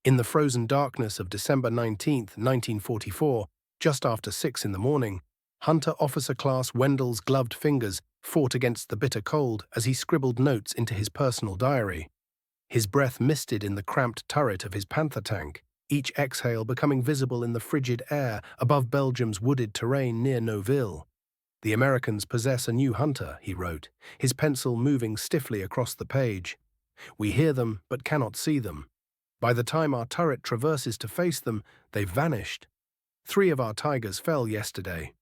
In the frozen darkness of December 19th, 1944, just after 6 in the morning, Hunter Officer Class Wendell's gloved fingers fought against the bitter cold as he scribbled notes into his personal diary. His breath misted in the cramped turret of his Panther tank, each exhale becoming visible in the frigid air above Belgium's wooded terrain near Neuville. "The Americans possess a new Hunter," he wrote, his pencil moving stiffly across the page. "We hear them but cannot see them. By the time our turret traverses to face them, they've vanished. 3 of our Tigers fell yesterday."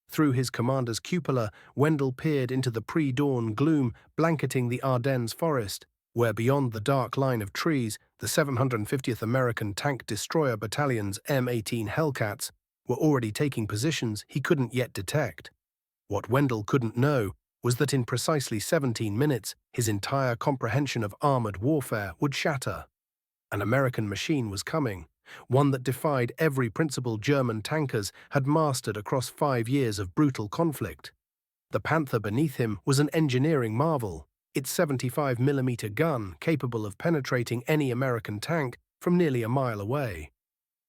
Through his commander's cupola, Wendell peered into the pre-dawn gloom blanketing the Ardennes forest, where beyond the dark line of trees, the 750th American Tank Destroyer Battalion's M18 Hellcats were already taking positions he couldn't yet detect. What Wendell couldn't know was that in precisely 17 minutes, his entire comprehension of armored warfare would shatter. An American machine was coming, one that defied every principle German tankers had mastered across 5 years of brutal conflict. The Panther beneath him was an engineering marvel, its 75mm gun capable of penetrating any American tank from nearly a mile away.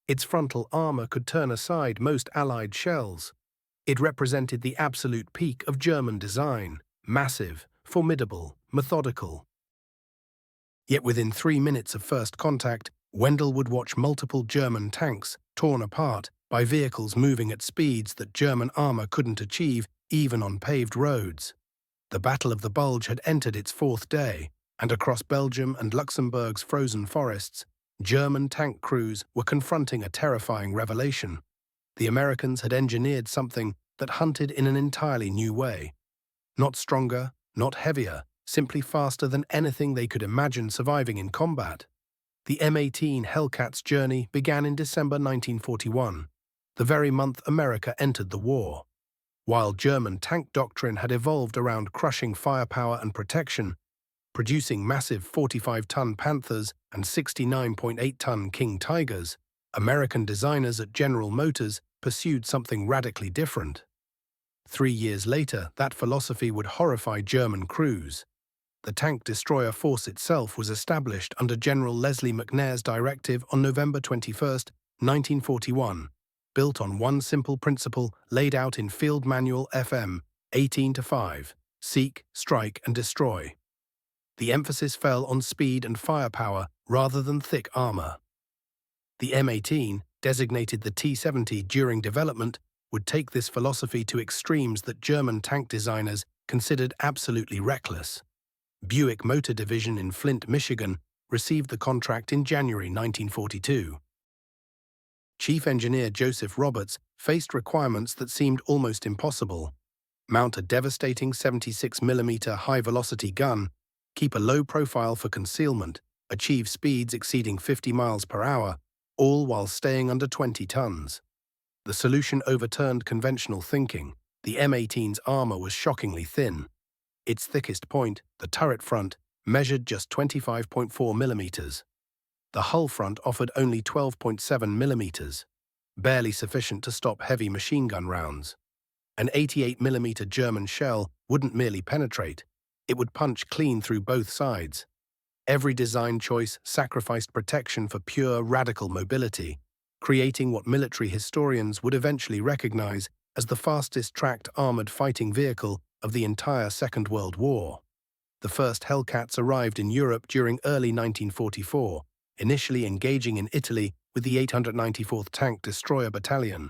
Its frontal armor could turn aside most Allied shells. It represented the absolute peak of German design, massive, formidable, methodical. Yet within 3 minutes of first contact, Wendell would watch multiple German tanks torn apart by vehicles moving at speeds that German armor couldn't achieve even on paved roads. The Battle of the Bulge had entered its 4th day, and across Belgium and Luxembourg's frozen forests, German tank crews were confronting a terrifying revelation. The Americans had engineered something that hunted in an entirely new way. Not stronger, not heavier, simply faster than anything they could imagine surviving in combat. The M18 Hellcats journey began in December 1941, the very month America entered the war. While German tank doctrine had evolved around crushing firepower and protection, producing massive 45-ton Panthers and 69.8-ton King Tigers, American designers at General Motors pursued something radically different. 3 years later, that philosophy would horrify German crews. The tank destroyer force itself was established under General Leslie McNair's directive on November 21, 1941, built on one simple principle laid out in Field Manual FM 18-5, seek, strike, and destroy. The emphasis fell on speed and firepower rather than thick armor. The M18, designated the T-70 during development, would take this philosophy to extremes that German tank designers considered absolutely reckless. Buick Motor Division in Flint, Michigan, received the contract in January 1942. Chief Engineer Joseph Roberts faced requirements that seemed almost impossible. Mount a devastating 76mm high-velocity gun, keep a low profile for concealment, achieve speeds exceeding 50 miles per hour, all while staying under 20 tons. The solution overturned conventional thinking. The M18's armor was shockingly thin. Its thickest point, the turret front, measured just 25.4 millimeters. The hull front offered only 12.7 millimeters, barely sufficient to stop heavy machine gun rounds. An 88mm German shell wouldn't merely penetrate, it would punch clean through both sides. Every design choice sacrificed protection for pure radical mobility, creating what military historians would eventually recognize as the fastest-tracked armored fighting vehicle of the entire Second World War. The first Hellcats arrived in Europe during early 1944, initially engaging in Italy with the 894th Tank Destroyer Battalion.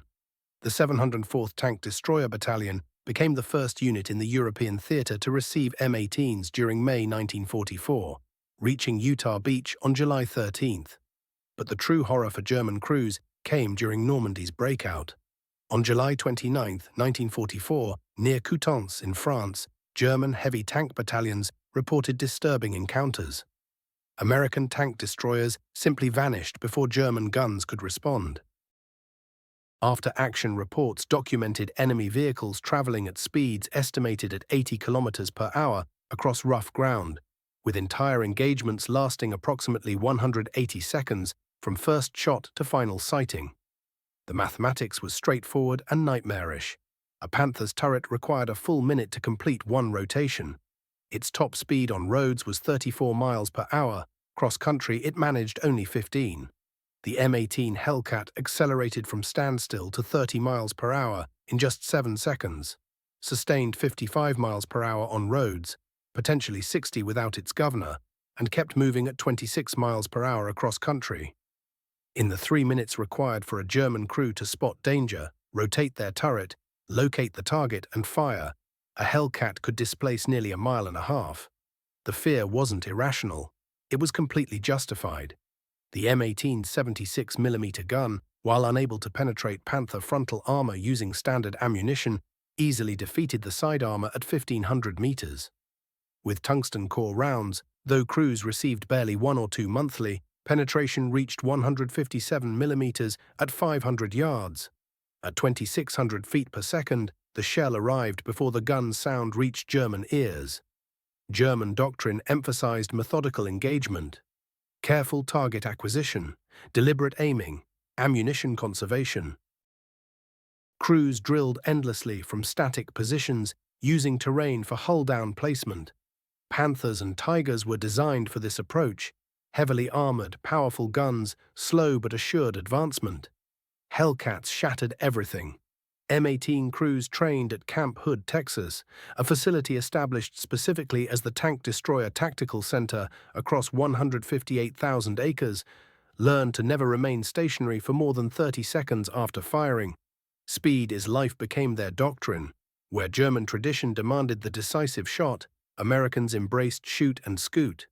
The 704th Tank Destroyer Battalion became the first unit in the European theater to receive M18s during May 1944, reaching Utah Beach on July 13th. But the true horror for German crews came during Normandy's breakout. On July 29, 1944, near Coutances in France, German heavy tank battalions reported disturbing encounters. American tank destroyers simply vanished before German guns could respond. After-action reports documented enemy vehicles traveling at speeds estimated at 80 kilometers per hour across rough ground, with entire engagements lasting approximately 180 seconds from first shot to final sighting. The mathematics was straightforward and nightmarish. A Panther's turret required a full minute to complete one rotation. Its top speed on roads was 34 miles per hour. Cross-country, it managed only 15. the M18 Hellcat accelerated from standstill to 30 miles per hour in just 7 seconds, sustained 55 miles per hour on roads, potentially 60 without its governor, and kept moving at 26 miles per hour across country. In the 3 minutes required for a German crew to spot danger, rotate their turret, locate the target, and fire, a Hellcat could displace nearly a mile and a half. The fear wasn't irrational. It was completely justified. The M18's 76mm gun, while unable to penetrate Panther frontal armor using standard ammunition, easily defeated the side armor at 1,500 meters. With tungsten core rounds, though crews received barely 1 or 2 monthly, penetration reached 157 millimeters at 500 yards. At 2,600 feet per second, the shell arrived before the gun's sound reached German ears. German doctrine emphasized methodical engagement, careful target acquisition, deliberate aiming, ammunition conservation. Crews drilled endlessly from static positions, using terrain for hull-down placement. Panthers and Tigers were designed for this approach: heavily armored, powerful guns, slow but assured advancement. Hellcats shattered everything. M18 crews trained at Camp Hood, Texas, a facility established specifically as the Tank Destroyer Tactical Center across 158,000 acres, learned to never remain stationary for more than 30 seconds after firing. Speed is life became their doctrine. Where German tradition demanded the decisive shot, Americans embraced shoot and scoot.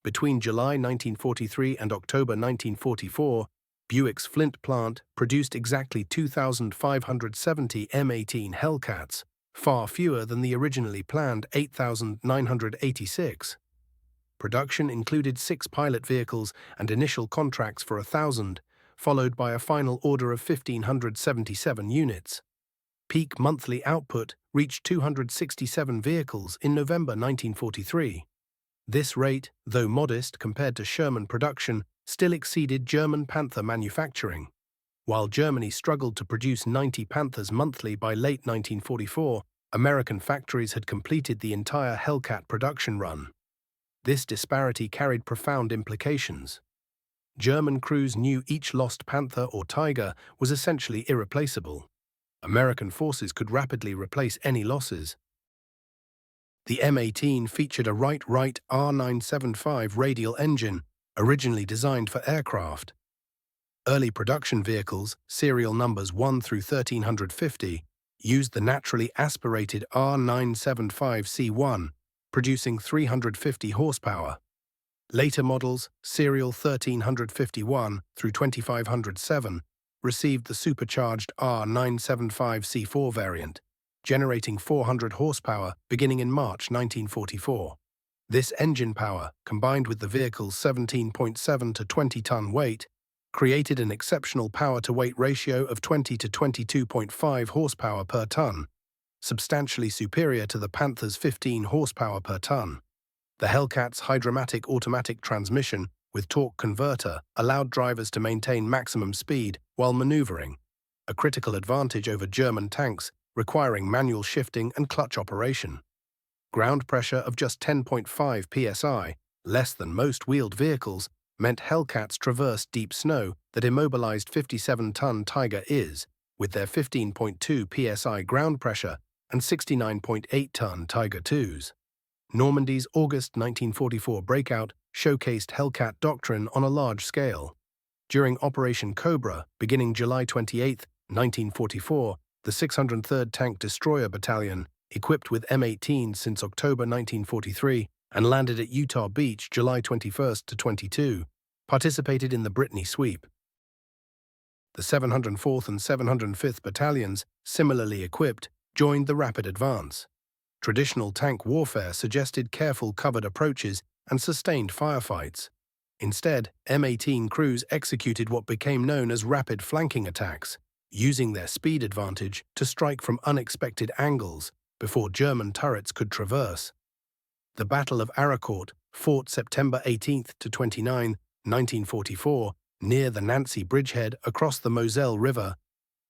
Between July 1943 and October 1944, Buick's Flint plant produced exactly 2,570 M18 Hellcats, far fewer than the originally planned 8,986. Production included 6 pilot vehicles and initial contracts for 1,000, followed by a final order of 1,577 units. Peak monthly output reached 267 vehicles in November 1943. This rate, though modest compared to Sherman production, still exceeded German Panther manufacturing. While Germany struggled to produce 90 Panthers monthly by late 1944, American factories had completed the entire Hellcat production run. This disparity carried profound implications. German crews knew each lost Panther or Tiger was essentially irreplaceable. American forces could rapidly replace any losses. The M18 featured a Wright R975 radial engine, originally designed for aircraft. Early production vehicles, serial numbers 1 through 1350, used the naturally aspirated R975C1, producing 350 horsepower. Later models, serial 1351 through 2507, received the supercharged R975C4 variant, generating 400 horsepower beginning in March 1944. This engine power, combined with the vehicle's 17.7 to 20-ton weight, created an exceptional power-to-weight ratio of 20 to 22.5 horsepower per ton, substantially superior to the Panther's 15 horsepower per ton. The Hellcat's hydromatic automatic transmission with torque converter allowed drivers to maintain maximum speed while maneuvering, a critical advantage over German tanks requiring manual shifting and clutch operation. Ground pressure of just 10.5 psi, less than most wheeled vehicles, meant Hellcats traversed deep snow that immobilized 57-ton Tiger is, with their 15.2 psi ground pressure, and 69.8-ton Tiger IIs. Normandy's August 1944 breakout showcased Hellcat doctrine on a large scale. During Operation Cobra, beginning July 28, 1944, the 603rd Tank Destroyer Battalion, equipped with M18 since October 1943 and landed at Utah Beach July 21 to 22, participated in the Brittany Sweep. The 704th and 705th Battalions, similarly equipped, joined the rapid advance. Traditional tank warfare suggested careful covered approaches and sustained firefights. Instead, M18 crews executed what became known as rapid flanking attacks, using their speed advantage to strike from unexpected angles before German turrets could traverse. The Battle of Aracourt, fought September 18 to 29, 1944, near the Nancy bridgehead across the Moselle River,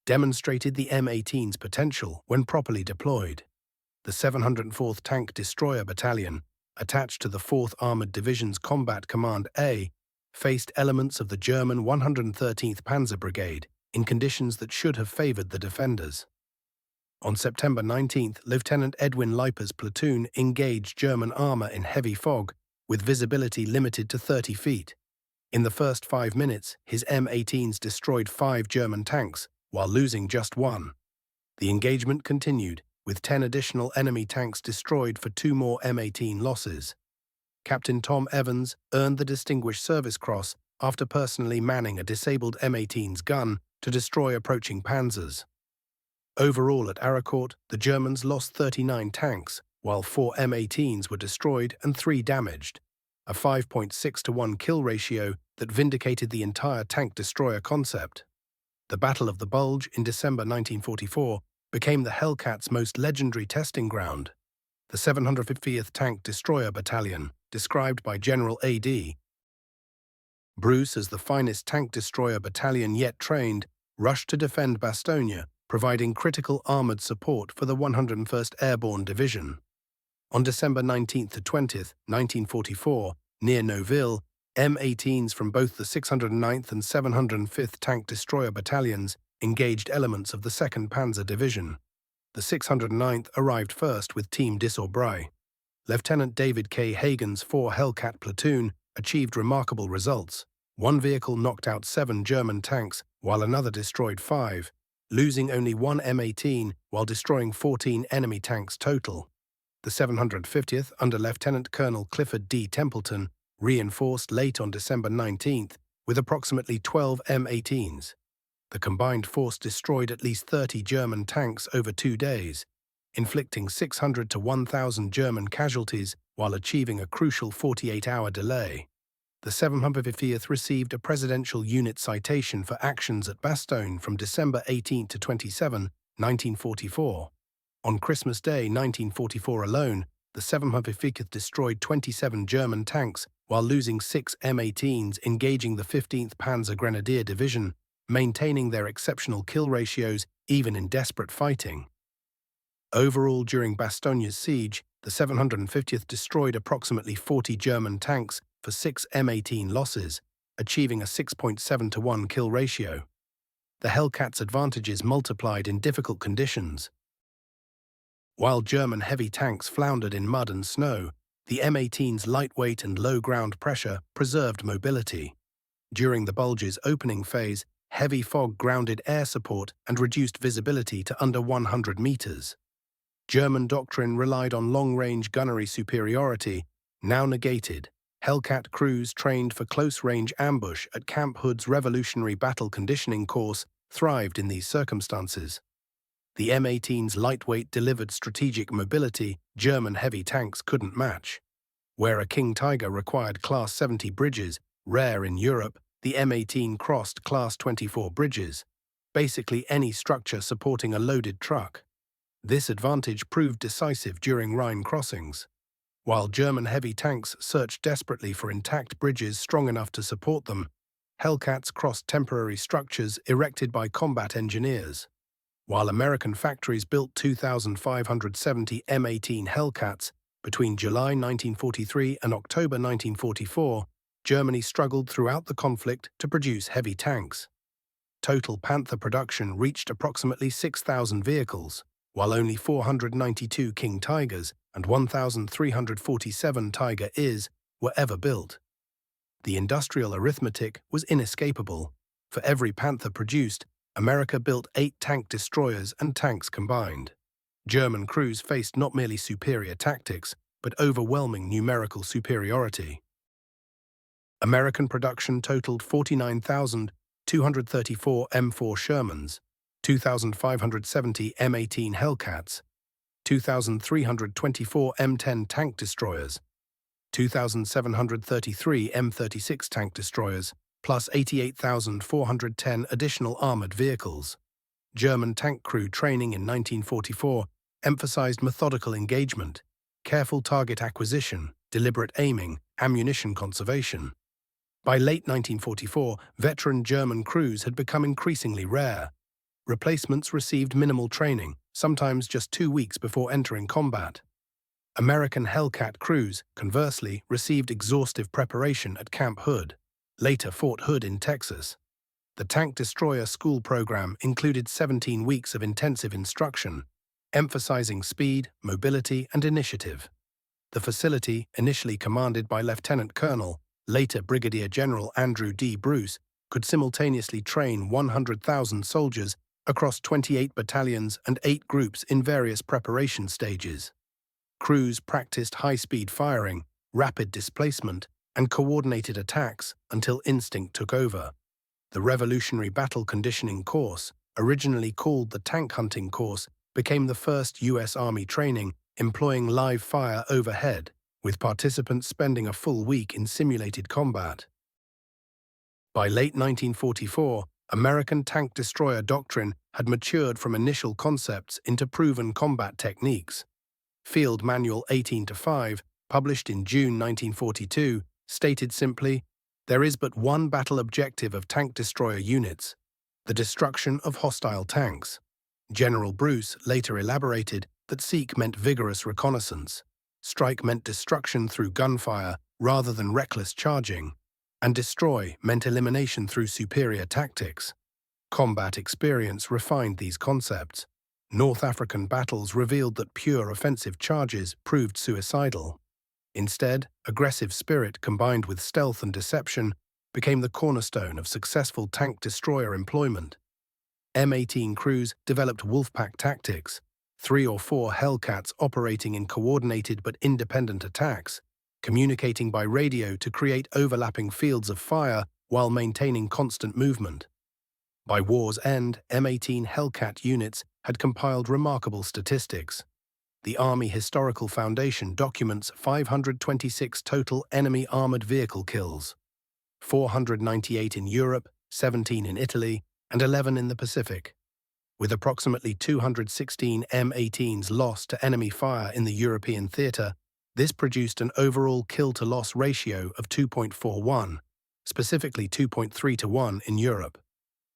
demonstrated the M18's potential when properly deployed. The 704th Tank Destroyer Battalion, attached to the 4th Armored Division's Combat Command A, faced elements of the German 113th Panzer Brigade in conditions that should have favored the defenders. On September 19th, Lieutenant Edwin Leiper's platoon engaged German armor in heavy fog, with visibility limited to 30 feet. In the first 5 minutes, his M18s destroyed 5 German tanks, while losing just 1. The engagement continued, with 10 additional enemy tanks destroyed for 2 more M18 losses. Captain Tom Evans earned the Distinguished Service Cross after personally manning a disabled M18's gun to destroy approaching panzers. Overall at Aracourt, the Germans lost 39 tanks, while 4 M18s were destroyed and 3 damaged, a 5.6 to 1 kill ratio that vindicated the entire tank-destroyer concept. The Battle of the Bulge in December 1944 became the Hellcats' most legendary testing ground. The 750th Tank Destroyer Battalion, described by General A.D. Bruce as the finest tank destroyer battalion yet trained, rushed to defend Bastogne, providing critical armored support for the 101st Airborne Division. On December 19 to 20, 1944, near Neuville, M18s from both the 609th and 705th Tank Destroyer Battalions engaged elements of the 2nd Panzer Division. The 609th arrived first with Team Disorbray. Lieutenant David K. Hagen's 4 Hellcat platoon achieved remarkable results. One vehicle knocked out 7 German tanks, while another destroyed 5, losing only 1 M18 while destroying 14 enemy tanks total. The 750th, under Lieutenant Colonel Clifford D. Templeton, reinforced late on December 19th with approximately 12 M18s. The combined force destroyed at least 30 German tanks over 2 days, inflicting 600 to 1,000 German casualties while achieving a crucial 48-hour delay. The 750th received a Presidential Unit Citation for actions at Bastogne from December 18 to 27, 1944. On Christmas Day 1944 alone, the 750th destroyed 27 German tanks while losing 6 M18s engaging the 15th Panzer Grenadier Division, maintaining their exceptional kill ratios even in desperate fighting. Overall, during Bastogne's siege, the 750th destroyed approximately 40 German tanks for 6 M18 losses, achieving a 6.7 to 1 kill ratio. The Hellcats' advantages multiplied in difficult conditions. While German heavy tanks floundered in mud and snow, the M18's lightweight and low ground pressure preserved mobility. During the Bulge's opening phase, heavy fog grounded air support and reduced visibility to under 100 meters. German doctrine relied on long-range gunnery superiority, now negated. Hellcat crews trained for close-range ambush at Camp Hood's Revolutionary Battle Conditioning course thrived in these circumstances. The M18's lightweight delivered strategic mobility German heavy tanks couldn't match. Where a King Tiger required Class 70 bridges, rare in Europe, the M18 crossed Class 24 bridges, basically any structure supporting a loaded truck. This advantage proved decisive during Rhine crossings. While German heavy tanks searched desperately for intact bridges strong enough to support them, Hellcats crossed temporary structures erected by combat engineers. While American factories built 2,570 M18 Hellcats between July 1943 and October 1944, Germany struggled throughout the conflict to produce heavy tanks. Total Panther production reached approximately 6,000 vehicles, while only 492 King Tigers and 1,347 Tiger Is were ever built. The industrial arithmetic was inescapable. For every Panther produced, America built 8 tank destroyers and tanks combined. German crews faced not merely superior tactics, but overwhelming numerical superiority. American production totaled 49,234 M4 Shermans, 2,570 M18 Hellcats, 2,324 M10 tank destroyers, 2,733 M36 tank destroyers, plus 88,410 additional armored vehicles. German tank crew training in 1944 emphasized methodical engagement, careful target acquisition, deliberate aiming, ammunition conservation. By late 1944, veteran German crews had become increasingly rare. Replacements received minimal training, sometimes just 2 weeks before entering combat. American Hellcat crews, conversely, received exhaustive preparation at Camp Hood. later Fort Hood in Texas. The tank destroyer school program included 17 weeks of intensive instruction, emphasizing speed, mobility, and initiative. The facility, initially commanded by Lieutenant Colonel, later Brigadier General Andrew D. Bruce, could simultaneously train 100,000 soldiers across 28 battalions and 8 groups in various preparation stages. Crews practiced high-speed firing, rapid displacement, and coordinated attacks until instinct took over. The Revolutionary Battle Conditioning Course, originally called the Tank Hunting Course, became the first U.S. Army training employing live fire overhead, with participants spending a full week in simulated combat. By late 1944, American tank destroyer doctrine had matured from initial concepts into proven combat techniques. Field Manual 18-5, published in June 1942, stated simply, "There is but one battle objective of tank destroyer units, the destruction of hostile tanks." General Bruce later elaborated that seek meant vigorous reconnaissance, strike meant destruction through gunfire rather than reckless charging, and destroy meant elimination through superior tactics. Combat experience refined these concepts. North African battles revealed that pure offensive charges proved suicidal. Instead, aggressive spirit combined with stealth and deception became the cornerstone of successful tank destroyer employment. M18 crews developed wolfpack tactics, 3 or 4 Hellcats operating in coordinated but independent attacks, communicating by radio to create overlapping fields of fire while maintaining constant movement. By war's end, M18 Hellcat units had compiled remarkable statistics. The Army Historical Foundation documents 526 total enemy armored vehicle kills, 498 in Europe, 17 in Italy, and 11 in the Pacific. With approximately 216 M18s lost to enemy fire in the European theater, this produced an overall kill-to-loss ratio of 2.41, specifically 2.3 to 1 in Europe,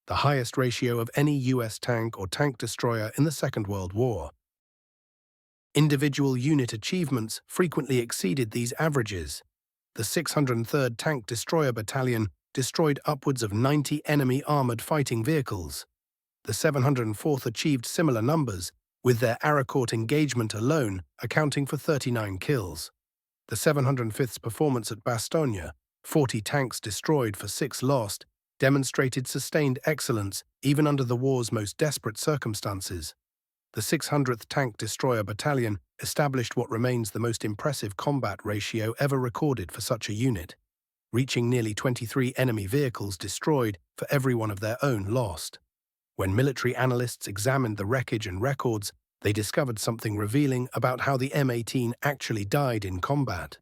the highest ratio of any U.S. tank or tank destroyer in the Second World War. Individual unit achievements frequently exceeded these averages. The 603rd Tank Destroyer Battalion destroyed upwards of 90 enemy armored fighting vehicles. The 704th achieved similar numbers, with their Aracourt engagement alone accounting for 39 kills. The 705th's performance at Bastogne, 40 tanks destroyed for 6 lost, demonstrated sustained excellence even under the war's most desperate circumstances. The 600th Tank Destroyer Battalion established what remains the most impressive combat ratio ever recorded for such a unit, reaching nearly 23 enemy vehicles destroyed for every one of their own lost. When military analysts examined the wreckage and records, they discovered something revealing about how the M18 actually died in combat.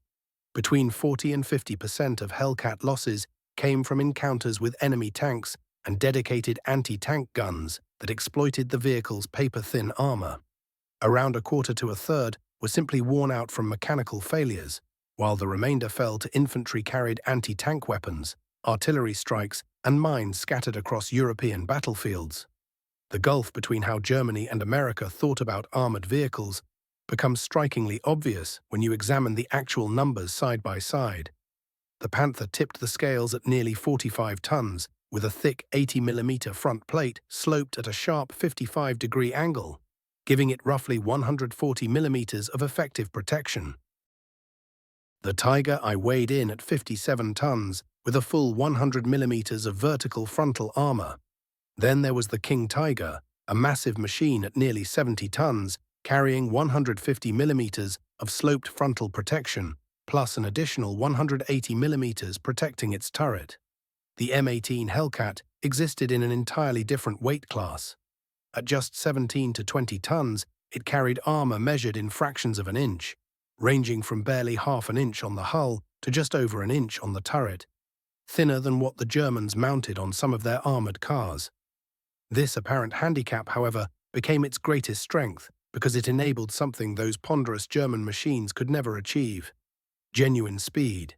Between 40 and 50% of Hellcat losses came from encounters with enemy tanks and dedicated anti-tank guns that exploited the vehicle's paper-thin armor. Around a quarter to a third were simply worn out from mechanical failures, while the remainder fell to infantry-carried anti-tank weapons, artillery strikes, and mines scattered across European battlefields. The gulf between how Germany and America thought about armored vehicles becomes strikingly obvious when you examine the actual numbers side by side. The Panther tipped the scales at nearly 45 tons, with a thick 80mm front plate sloped at a sharp 55-degree angle, giving it roughly 140mm of effective protection. The Tiger I weighed in at 57 tons, with a full 100mm of vertical frontal armor. Then there was the King Tiger, a massive machine at nearly 70 tons, carrying 150mm of sloped frontal protection, plus an additional 180mm protecting its turret. The M18 Hellcat existed in an entirely different weight class. At just 17 to 20 tons, it carried armor measured in fractions of an inch, ranging from barely half an inch on the hull to just over an inch on the turret, thinner than what the Germans mounted on some of their armored cars. This apparent handicap, however, became its greatest strength because it enabled something those ponderous German machines could never achieve: genuine speed.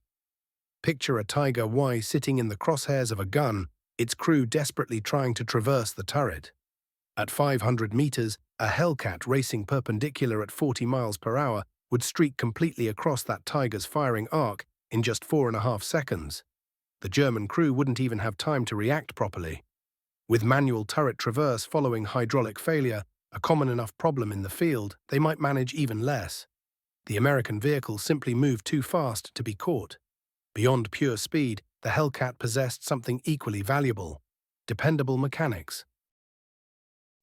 Picture a Tiger Y sitting in the crosshairs of a gun, its crew desperately trying to traverse the turret. At 500 meters, a Hellcat racing perpendicular at 40 miles per hour would streak completely across that Tiger's firing arc in just 4.5 seconds. The German crew wouldn't even have time to react properly. With manual turret traverse following hydraulic failure, a common enough problem in the field, they might manage even less. The American vehicle simply moved too fast to be caught. Beyond pure speed, the Hellcat possessed something equally valuable: dependable mechanics.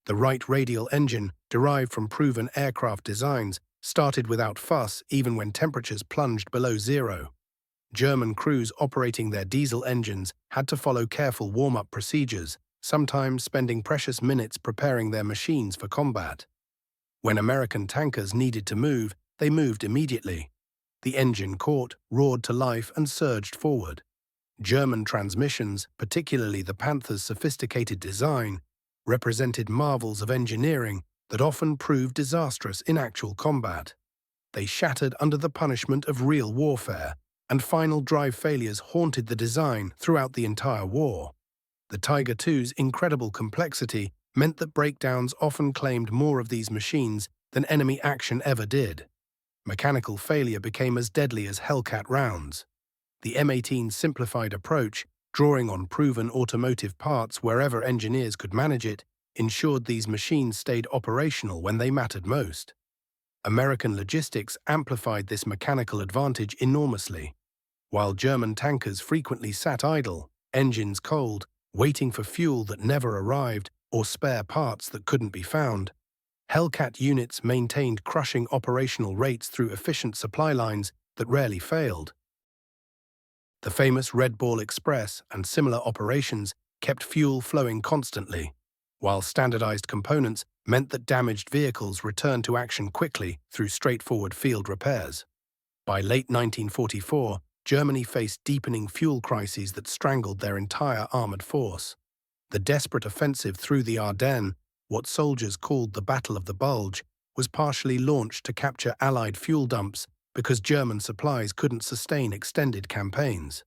The Wright radial engine, derived from proven aircraft designs, started without fuss even when temperatures plunged below zero. German crews operating their diesel engines had to follow careful warm-up procedures, sometimes spending precious minutes preparing their machines for combat. When American tankers needed to move, they moved immediately. The engine caught, roared to life, and surged forward. German transmissions, particularly the Panther's sophisticated design, represented marvels of engineering that often proved disastrous in actual combat. They shattered under the punishment of real warfare, and final drive failures haunted the design throughout the entire war. The Tiger II's incredible complexity meant that breakdowns often claimed more of these machines than enemy action ever did. Mechanical failure became as deadly as Hellcat rounds. The M18's simplified approach, drawing on proven automotive parts wherever engineers could manage it, ensured these machines stayed operational when they mattered most. American logistics amplified this mechanical advantage enormously. While German tankers frequently sat idle, engines cold, waiting for fuel that never arrived or spare parts that couldn't be found, Hellcat units maintained crushing operational rates through efficient supply lines that rarely failed. The famous Red Ball Express and similar operations kept fuel flowing constantly, while standardized components meant that damaged vehicles returned to action quickly through straightforward field repairs. By late 1944, Germany faced deepening fuel crises that strangled their entire armored force. The desperate offensive through the Ardennes, what soldiers called the Battle of the Bulge, was partially launched to capture Allied fuel dumps because German supplies couldn't sustain extended campaigns.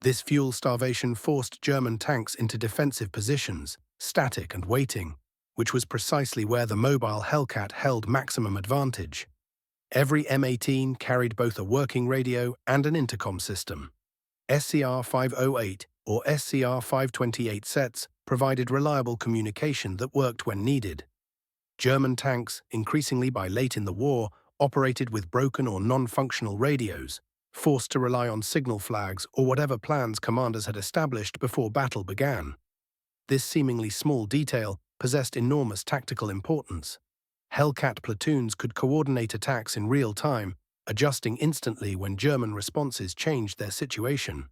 This fuel starvation forced German tanks into defensive positions, static and waiting, which was precisely where the mobile Hellcat held maximum advantage. Every M18 carried both a working radio and an intercom system. SCR 508 or SCR 528 sets provided reliable communication that worked when needed. German tanks, increasingly by late in the war, operated with broken or non-functional radios, forced to rely on signal flags or whatever plans commanders had established before battle began. This seemingly small detail possessed enormous tactical importance. Hellcat platoons could coordinate attacks in real time, adjusting instantly when German responses changed their situation.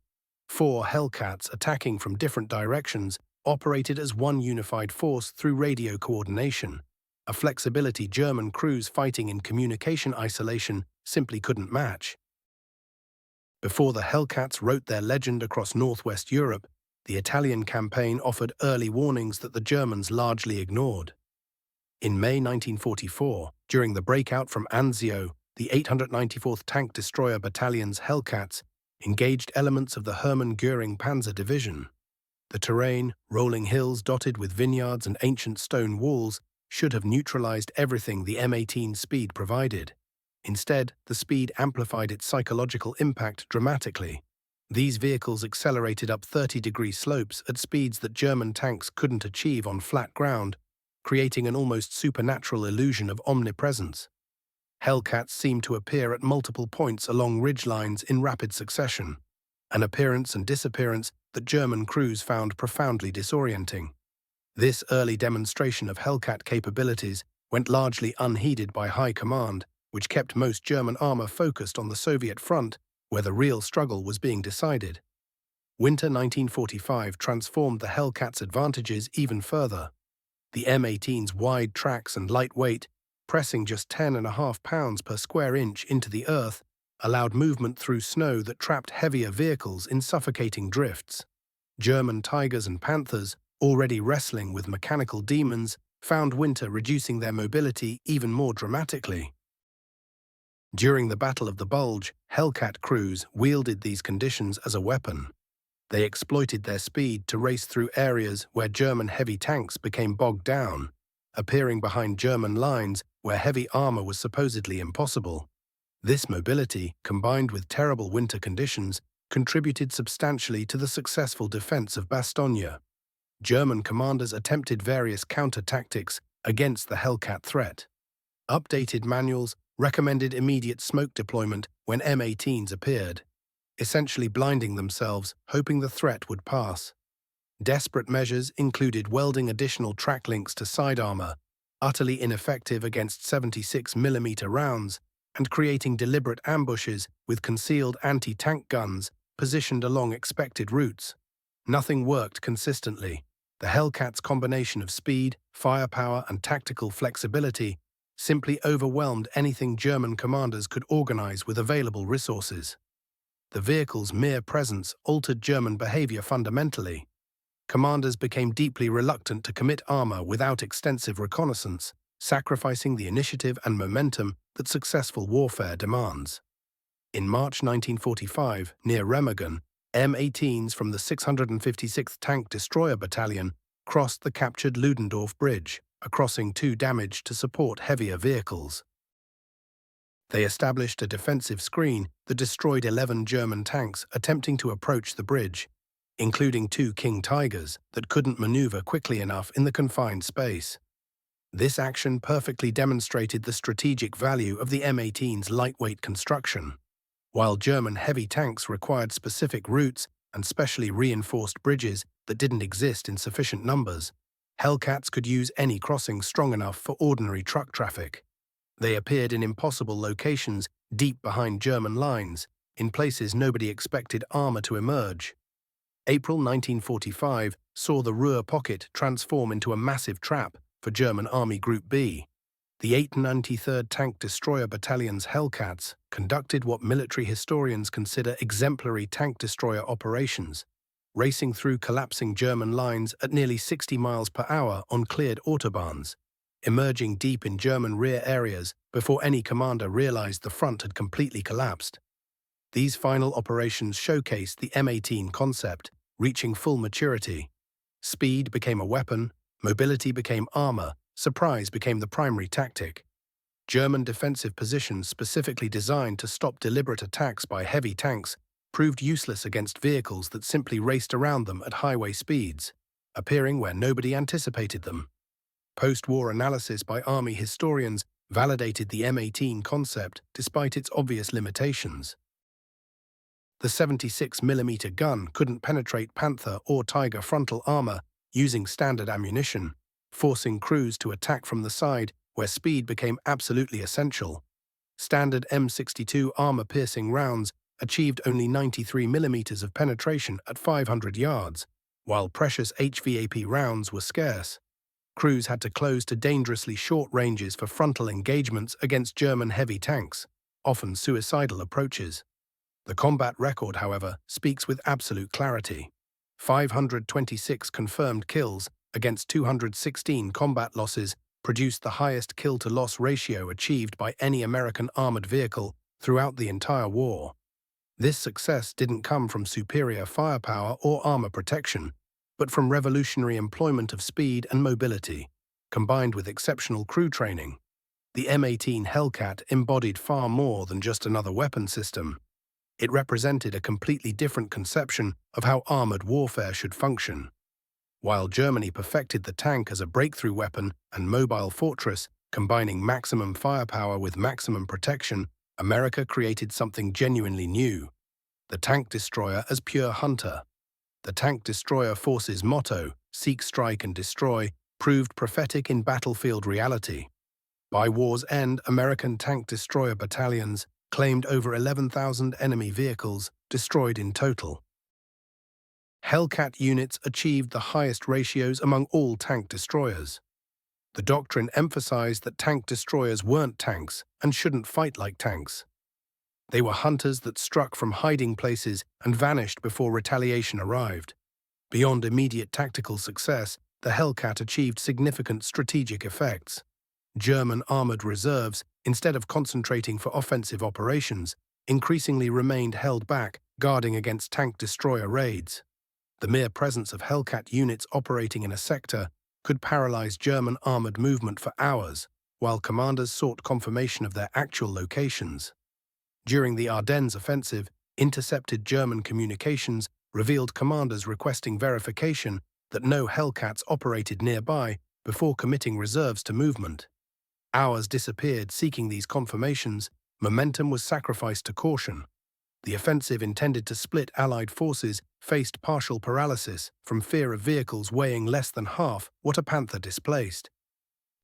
4 Hellcats attacking from different directions operated as one unified force through radio coordination, a flexibility German crews fighting in communication isolation simply couldn't match. Before the Hellcats wrote their legend across northwest Europe, the Italian campaign offered early warnings that the Germans largely ignored. In May 1944, during the breakout from Anzio, the 894th Tank Destroyer Battalion's Hellcats engaged elements of the Hermann Göring Panzer Division. The terrain, rolling hills dotted with vineyards and ancient stone walls, should have neutralized everything the M18's speed provided. Instead, the speed amplified its psychological impact dramatically. These vehicles accelerated up 30-degree slopes at speeds that German tanks couldn't achieve on flat ground, creating an almost supernatural illusion of omnipresence. Hellcats seemed to appear at multiple points along ridgelines in rapid succession, an appearance and disappearance that German crews found profoundly disorienting. This early demonstration of Hellcat capabilities went largely unheeded by high command, which kept most German armor focused on the Soviet front, where the real struggle was being decided. Winter 1945 transformed the Hellcat's advantages even further. The M18's wide tracks and light weight, pressing just 10.5 pounds per square inch into the earth, allowed movement through snow that trapped heavier vehicles in suffocating drifts. German Tigers and Panthers, already wrestling with mechanical demons, found winter reducing their mobility even more dramatically. During the Battle of the Bulge, Hellcat crews wielded these conditions as a weapon. They exploited their speed to race through areas where German heavy tanks became bogged down, appearing behind German lines where heavy armor was supposedly impossible. This mobility, combined with terrible winter conditions, contributed substantially to the successful defense of Bastogne. German commanders attempted various counter-tactics against the Hellcat threat. Updated manuals recommended immediate smoke deployment when M18s appeared, essentially blinding themselves, hoping the threat would pass. Desperate measures included welding additional track links to side armor, utterly ineffective against 76mm rounds, and creating deliberate ambushes with concealed anti-tank guns positioned along expected routes. Nothing worked consistently. The Hellcats' combination of speed, firepower, and tactical flexibility simply overwhelmed anything German commanders could organize with available resources. The vehicle's mere presence altered German behavior fundamentally. Commanders became deeply reluctant to commit armor without extensive reconnaissance, sacrificing the initiative and momentum that successful warfare demands. In March 1945, near Remagen, M18s from the 656th Tank Destroyer Battalion crossed the captured Ludendorff Bridge, a crossing too damaged to support heavier vehicles. They established a defensive screen that destroyed 11 German tanks attempting to approach the bridge, including 2 King Tigers that couldn't maneuver quickly enough in the confined space. This action perfectly demonstrated the strategic value of the M18's lightweight construction. While German heavy tanks required specific routes and specially reinforced bridges that didn't exist in sufficient numbers, Hellcats could use any crossing strong enough for ordinary truck traffic. They appeared in impossible locations deep behind German lines, in places nobody expected armor to emerge. April 1945 saw the Ruhr pocket transform into a massive trap for German Army Group B. The 893rd Tank Destroyer Battalion's Hellcats conducted what military historians consider exemplary tank destroyer operations, racing through collapsing German lines at nearly 60 miles per hour on cleared autobahns, emerging deep in German rear areas before any commander realized the front had completely collapsed. These final operations showcased the M18 concept, reaching full maturity. Speed became a weapon, mobility became armor, surprise became the primary tactic. German defensive positions specifically designed to stop deliberate attacks by heavy tanks proved useless against vehicles that simply raced around them at highway speeds, appearing where nobody anticipated them. Post-war analysis by Army historians validated the M18 concept despite its obvious limitations. The 76mm gun couldn't penetrate Panther or Tiger frontal armor using standard ammunition, forcing crews to attack from the side where speed became absolutely essential. Standard M62 armor-piercing rounds achieved only 93mm of penetration at 500 yards, while precious HVAP rounds were scarce. Crews had to close to dangerously short ranges for frontal engagements against German heavy tanks, often suicidal approaches. The combat record, however, speaks with absolute clarity. 526 confirmed kills against 216 combat losses produced the highest kill-to-loss ratio achieved by any American armored vehicle throughout the entire war. This success didn't come from superior firepower or armor protection, but from revolutionary employment of speed and mobility, combined with exceptional crew training. The M18 Hellcat embodied far more than just another weapon system. It represented a completely different conception of how armored warfare should function. While Germany perfected the tank as a breakthrough weapon and mobile fortress, combining maximum firepower with maximum protection, America created something genuinely new: the tank destroyer as pure hunter. The tank destroyer force's motto, "Seek, strike, and destroy," proved prophetic in battlefield reality. By war's end, American tank destroyer battalions claimed over 11,000 enemy vehicles destroyed in total. Hellcat units achieved the highest ratios among all tank destroyers. The doctrine emphasized that tank destroyers weren't tanks and shouldn't fight like tanks. They were hunters that struck from hiding places and vanished before retaliation arrived. Beyond immediate tactical success, the Hellcat achieved significant strategic effects. German armored reserves, instead of concentrating for offensive operations, increasingly remained held back, guarding against tank destroyer raids. The mere presence of Hellcat units operating in a sector could paralyze German armored movement for hours, while commanders sought confirmation of their actual locations. During the Ardennes offensive, Intercepted German communications revealed commanders requesting verification that no Hellcats operated nearby before committing reserves to movement. Hours disappeared seeking these confirmations. Momentum was sacrificed to caution. The offensive intended to split Allied forces faced partial paralysis from fear of vehicles weighing less than half what a Panther displaced.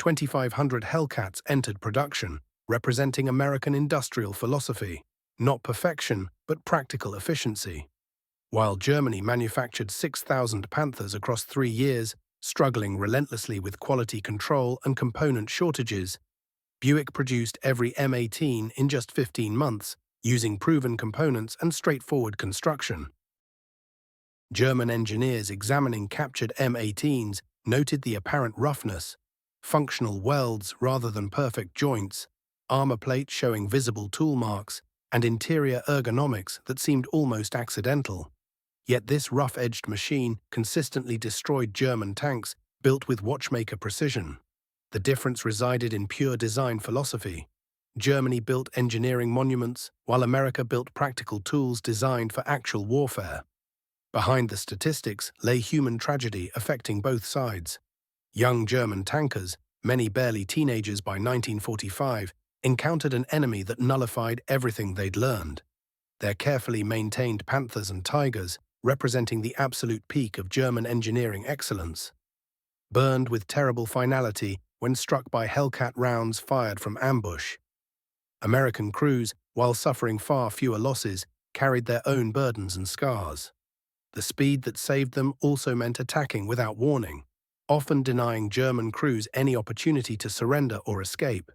2,500 Hellcats entered production, representing American industrial philosophy, not perfection, but practical efficiency. While Germany manufactured 6,000 Panthers across 3 years, struggling relentlessly with quality control and component shortages, Buick produced every M18 in just 15 months, using proven components and straightforward construction. German engineers examining captured M18s noted the apparent roughness, functional welds rather than perfect joints, armor plate showing visible tool marks, and interior ergonomics that seemed almost accidental. Yet this rough-edged machine consistently destroyed German tanks built with watchmaker precision. The difference resided in pure design philosophy. Germany built engineering monuments, while America built practical tools designed for actual warfare. Behind the statistics lay human tragedy affecting both sides. Young German tankers, many barely teenagers by 1945, encountered an enemy that nullified everything they'd learned. Their carefully maintained Panthers and Tigers, representing the absolute peak of German engineering excellence, burned with terrible finality when struck by Hellcat rounds fired from ambush. American crews, while suffering far fewer losses, carried their own burdens and scars. The speed that saved them also meant attacking without warning, often denying German crews any opportunity to surrender or escape.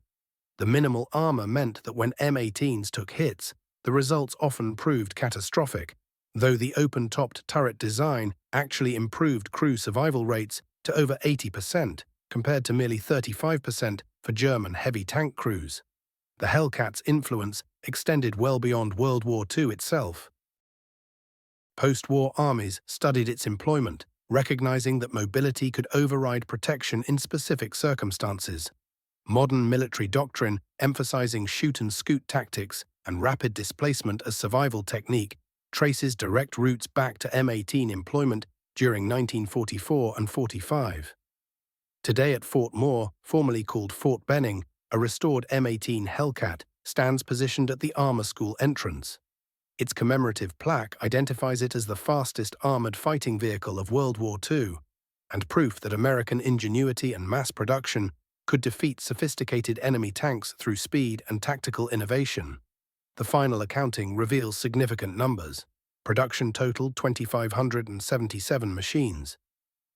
The minimal armor meant that when M18s took hits, the results often proved catastrophic, though the open-topped turret design actually improved crew survival rates to over 80%, compared to merely 35% for German heavy tank crews. The Hellcats' influence extended well beyond World War II itself. Post-war armies studied its employment, recognizing that mobility could override protection in specific circumstances. Modern military doctrine, emphasizing shoot-and-scoot tactics and rapid displacement as survival technique, traces direct roots back to M18 employment during 1944 and 45. Today at Fort Moore, formerly called Fort Benning, a restored M18 Hellcat stands positioned at the Armor School entrance. Its commemorative plaque identifies it as the fastest armored fighting vehicle of World War II, and proof that American ingenuity and mass production could defeat sophisticated enemy tanks through speed and tactical innovation. The final accounting reveals significant numbers. Production totaled 2,577 machines.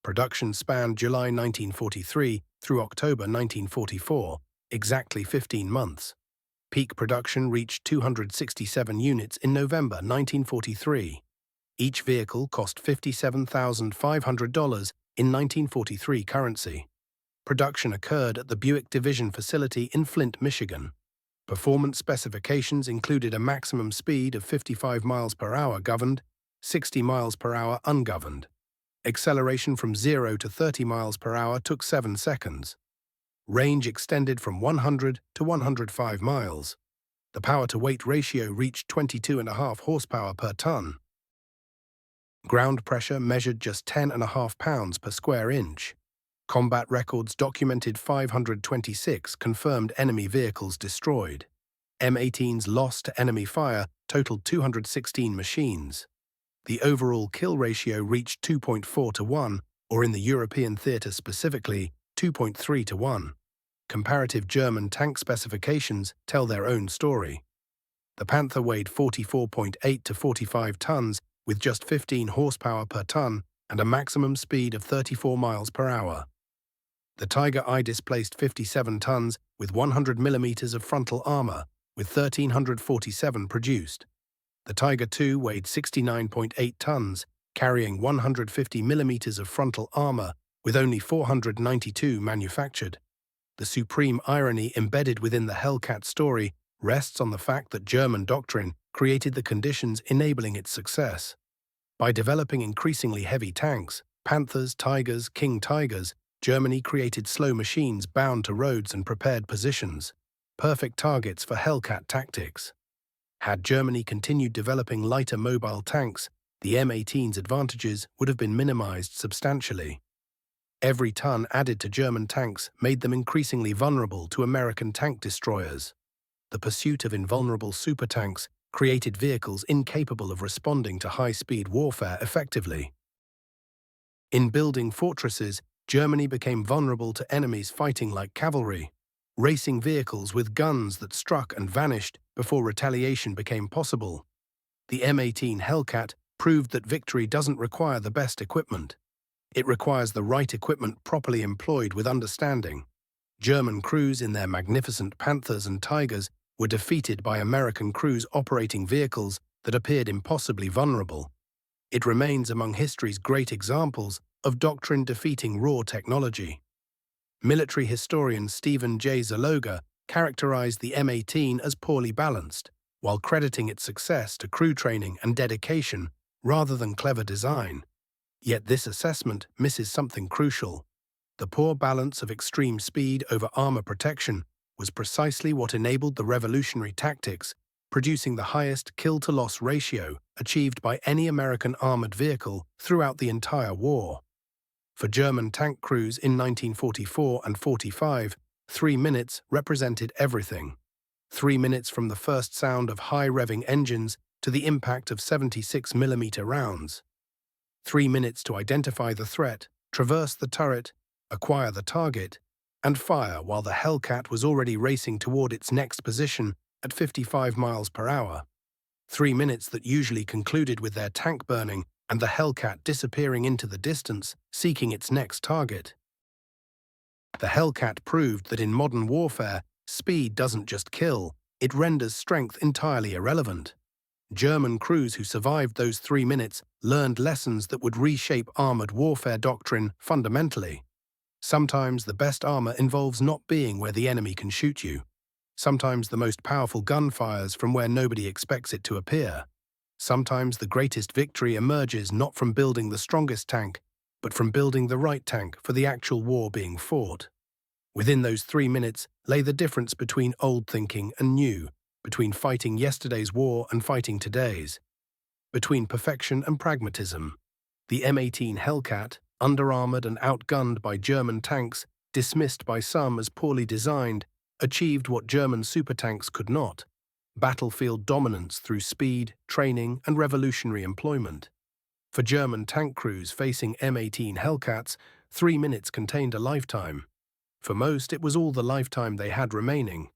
Production spanned July 1943 through October 1944, exactly 15 months. Peak production reached 267 units in November 1943. Each vehicle cost $57,500 in 1943 currency. Production occurred at the Buick Division facility in Flint, Michigan. Performance specifications included a maximum speed of 55 miles per hour governed, 60 miles per hour ungoverned. Acceleration from 0 to 30 miles per hour took 7 seconds. Range extended from 100 to 105 miles. The power-to-weight ratio reached 22.5 horsepower per ton. Ground pressure measured just 10.5 pounds per square inch. Combat records documented 526 confirmed enemy vehicles destroyed. M18's loss to enemy fire totaled 216 machines. The overall kill ratio reached 2.4 to 1, or in the European theatre specifically, 2.3 to 1. Comparative German tank specifications tell their own story. The Panther weighed 44.8 to 45 tons with just 15 horsepower per ton and a maximum speed of 34 miles per hour. The Tiger I displaced 57 tons with 100 millimeters of frontal armor, with 1,347 produced. The Tiger II weighed 69.8 tons, carrying 150 millimeters of frontal armor, with only 492 manufactured. The supreme irony embedded within the Hellcat story rests on the fact that German doctrine created the conditions enabling its success. By developing increasingly heavy tanks, Panthers, Tigers, King Tigers, Germany created slow machines bound to roads and prepared positions, perfect targets for Hellcat tactics. Had Germany continued developing lighter mobile tanks, the M18's advantages would have been minimized substantially. Every ton added to German tanks made them increasingly vulnerable to American tank destroyers. The pursuit of invulnerable supertanks created vehicles incapable of responding to high-speed warfare effectively. In building fortresses, Germany became vulnerable to enemies fighting like cavalry, racing vehicles with guns that struck and vanished before retaliation became possible. The M18 Hellcat proved that victory doesn't require the best equipment. It requires the right equipment properly employed with understanding. German crews in their magnificent Panthers and Tigers were defeated by American crews operating vehicles that appeared impossibly vulnerable. It remains among history's great examples of doctrine defeating raw technology. Military historian Stephen J. Zaloga characterized the M18 as poorly balanced, while crediting its success to crew training and dedication rather than clever design. Yet this assessment misses something crucial. The poor balance of extreme speed over armor protection was precisely what enabled the revolutionary tactics, producing the highest kill-to-loss ratio achieved by any American armored vehicle throughout the entire war. For German tank crews in 1944 and 45, 3 minutes represented everything. 3 minutes from the first sound of high-revving engines to the impact of 76mm rounds. 3 minutes to identify the threat, traverse the turret, acquire the target, and fire while the Hellcat was already racing toward its next position at 55 miles per hour. 3 minutes that usually concluded with their tank burning and the Hellcat disappearing into the distance, seeking its next target. The Hellcat proved that in modern warfare, speed doesn't just kill, it renders strength entirely irrelevant. German crews who survived those 3 minutes learned lessons that would reshape armored warfare doctrine fundamentally. Sometimes the best armor involves not being where the enemy can shoot you. Sometimes the most powerful gun fires from where nobody expects it to appear. Sometimes the greatest victory emerges not from building the strongest tank, but from building the right tank for the actual war being fought. Within those 3 minutes lay the difference between old thinking and new, between fighting yesterday's war and fighting today's, between perfection and pragmatism. The M18 Hellcat, under-armored and outgunned by German tanks, dismissed by some as poorly designed, achieved what German supertanks could not: battlefield dominance through speed, training, and revolutionary employment. For German tank crews facing M18 Hellcats, 3 minutes contained a lifetime. For most, it was all the lifetime they had remaining.